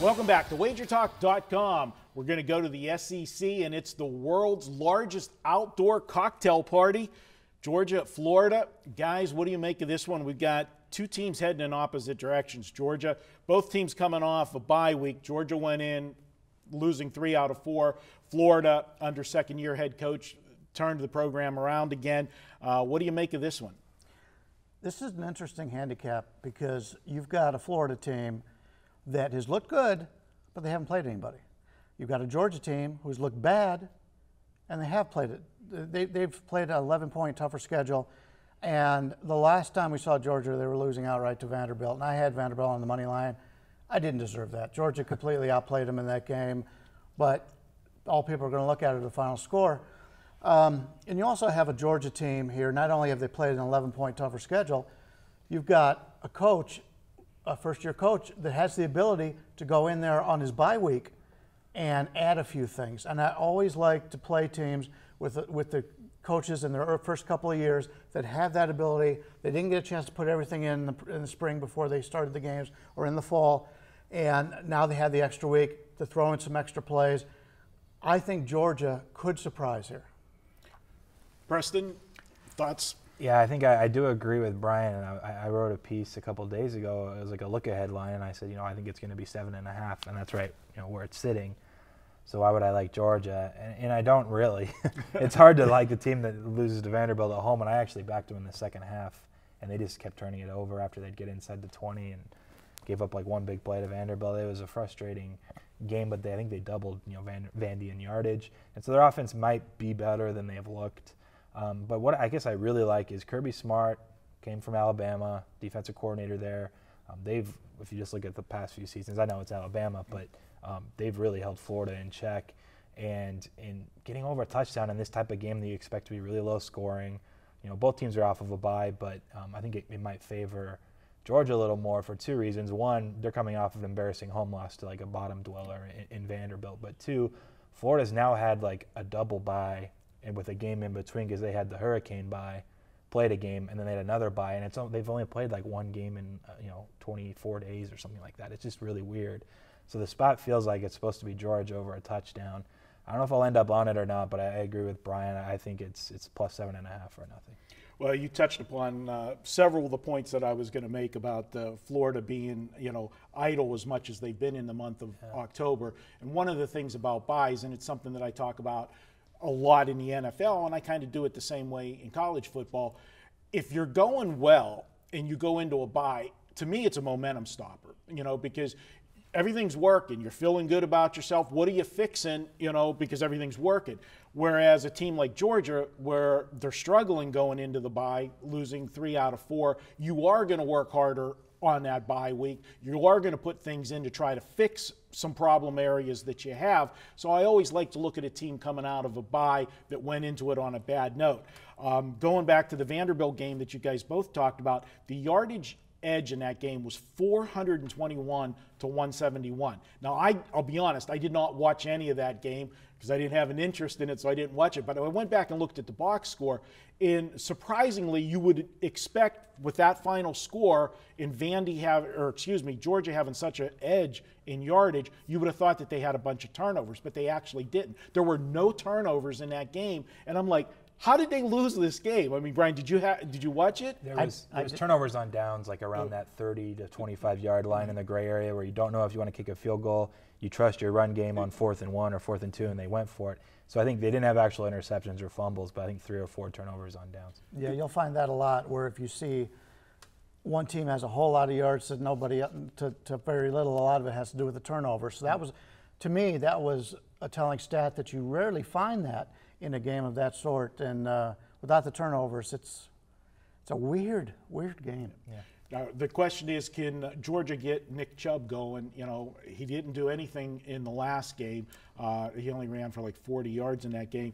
Welcome back to WagerTalk.com. We're going to go to the SEC, and it's the world's largest outdoor cocktail party. Georgia, Florida. Guys, what do you make of this one? We've got two teams heading in opposite directions. Georgia, both teams coming off a bye week. Georgia went in losing 3 out of 4. Florida, under second-year head coach, turned the program around again. What do you make of this one? This is an interesting handicap because you've got a Florida team that has looked good, but they haven't played anybody. You've got a Georgia team who's looked bad, and they have played it. They've played an 11-point tougher schedule, and the last time we saw Georgia, they were losing outright to Vanderbilt, and I had Vanderbilt on the money line. I didn't deserve that. Georgia completely outplayed them in that game, but all people are going to look at is the final score. And you also have a Georgia team here. Not only have they played an 11-point tougher schedule, you've got a coach, a first-year coach, that has the ability to go in there on his bye week and add a few things. And I always like to play teams with the coaches in their first couple of years that have that ability. They didn't get a chance to put everything in the spring before they started the games or in the fall, and now they had the extra week to throw in some extra plays. I think Georgia could surprise here. Preston, thoughts? Yeah, I think I do agree with Bryan. And I wrote a piece a couple of days ago. It was like a look-ahead line, and I said, I think it's going to be 7.5, and that's right, where it's sitting. So why would I like Georgia? And I don't really. It's hard to like the team that loses to Vanderbilt at home, and I actually backed them in the second half, and they just kept turning it over after they'd get inside the 20 and gave up like one big play to Vanderbilt. It was a frustrating game, but I think they doubled Vandy in yardage, and so their offense might be better than they have looked. But what I guess I really like is Kirby Smart, came from Alabama, defensive coordinator there. If you just look at the past few seasons, I know it's Alabama, but they've really held Florida in check. And in getting over a touchdown in this type of game that you expect to be really low scoring, both teams are off of a bye, but I think it might favor Georgia a little more for two reasons. One, they're coming off of an embarrassing home loss to like a bottom dweller in Vanderbilt. But two, Florida's now had like a double bye, and with a game in between because they had the hurricane bye, played a game, and then they had another bye, and they've only played like one game in 24 days or something like that. It's just really weird. So the spot feels like it's supposed to be Georgia over a touchdown. I don't know if I'll end up on it or not, but I agree with Bryan. I think it's plus 7.5 or nothing. Well, you touched upon several of the points that I was going to make about Florida being, idle as much as they've been in the month of October. And one of the things about buys, and it's something that I talk about a lot in the NFL, and I kind of do it the same way in college football. If you're going well and you go into a bye, to me it's a momentum stopper, because everything's working. You're feeling good about yourself. What are you fixing, because everything's working? Whereas a team like Georgia, where they're struggling going into the bye, losing 3 out of 4, you are going to work harder on that bye week. You are going to put things in to try to fix some problem areas that you have. So I always like to look at a team coming out of a bye that went into it on a bad note. Going back to the Vanderbilt game that you guys both talked about, the yardage edge in that game was 421 to 171. Now, I'll be honest, I did not watch any of that game because I didn't have an interest in it, so I didn't watch it. But I went back and looked at the box score, and surprisingly, you would expect with that final score in Georgia having such an edge in yardage, you would have thought that they had a bunch of turnovers, but they actually didn't. There were no turnovers in that game, and I'm like, how did they lose this game? I mean, Bryan, did you watch it? There was turnovers on downs like around that 30 to 25 yard line in the gray area where you don't know if you want to kick a field goal. You trust your run game on 4th and 1 or 4th and 2, and they went for it. So I think they didn't have actual interceptions or fumbles, but I think 3 or 4 turnovers on downs. Yeah, you'll find that a lot where if you see one team has a whole lot of yards to nobody to very little, a lot of it has to do with the turnover. So that was, to me, that was a telling stat that you rarely find that in a game of that sort, and without the turnovers, it's a weird game. Yeah. Now, the question is, can Georgia get Nick Chubb going? He didn't do anything in the last game. He only ran for like 40 yards in that game.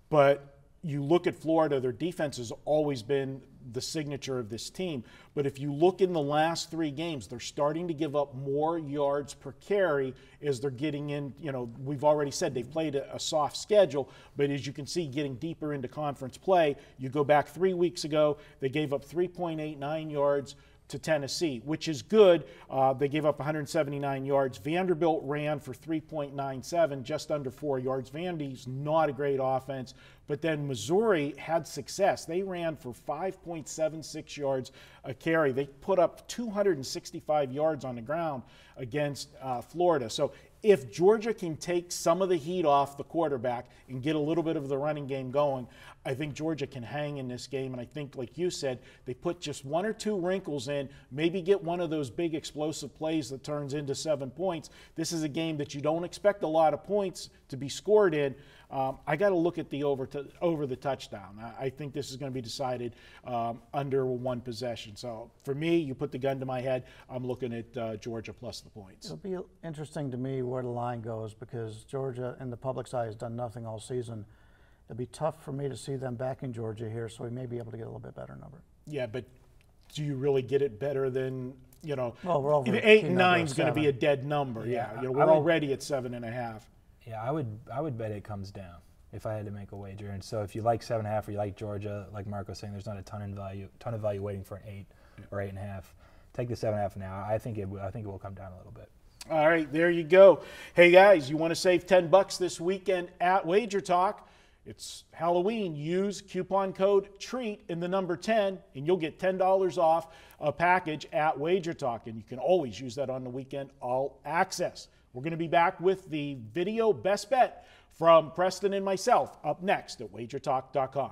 But you look at Florida, their defense has always been the signature of this team. But if you look in the last 3 games, they're starting to give up more yards per carry as they're getting in. We've already said they've played a soft schedule, but as you can see, getting deeper into conference play, you go back 3 weeks ago, they gave up 3.89 yards to Tennessee, which is good. They gave up 179 yards. Vanderbilt ran for 3.97, just under 4 yards. Vandy's not a great offense, but then Missouri had success. They ran for 5.76 yards a carry. They put up 265 yards on the ground against Florida. So if Georgia can take some of the heat off the quarterback and get a little bit of the running game going, I think Georgia can hang in this game. And I think, like you said, they put just 1 or 2 wrinkles in, maybe get one of those big explosive plays that turns into 7 points. This is a game that you don't expect a lot of points to be scored in. I got to look at the over the touchdown. I think this is going to be decided under 1 possession. So for me, you put the gun to my head, I'm looking at Georgia plus the points. It'll be interesting to me where the line goes because Georgia, in the public's eye, has done nothing all season. It'll be tough for me to see them back in Georgia here, so we may be able to get a little bit better number. Yeah, but do you really get it better than, well, we're over 8 and 9 is going to be a dead number. Yeah, we're already at 7.5. Yeah, I would bet it comes down if I had to make a wager. And so if you like 7.5 or you like Georgia, like Mark was saying, there's not a ton of value waiting for an 8 or 8.5. Take the 7.5 now. I think it will come down a little bit. All right, there you go. Hey guys, you want to save $10 this weekend at Wager Talk? It's Halloween. Use coupon code TREAT in the number 10, and you'll get $10 off a package at Wager Talk. And you can always use that on the weekend, all access. We're going to be back with the video best bet from Preston and myself up next at wagertalk.com.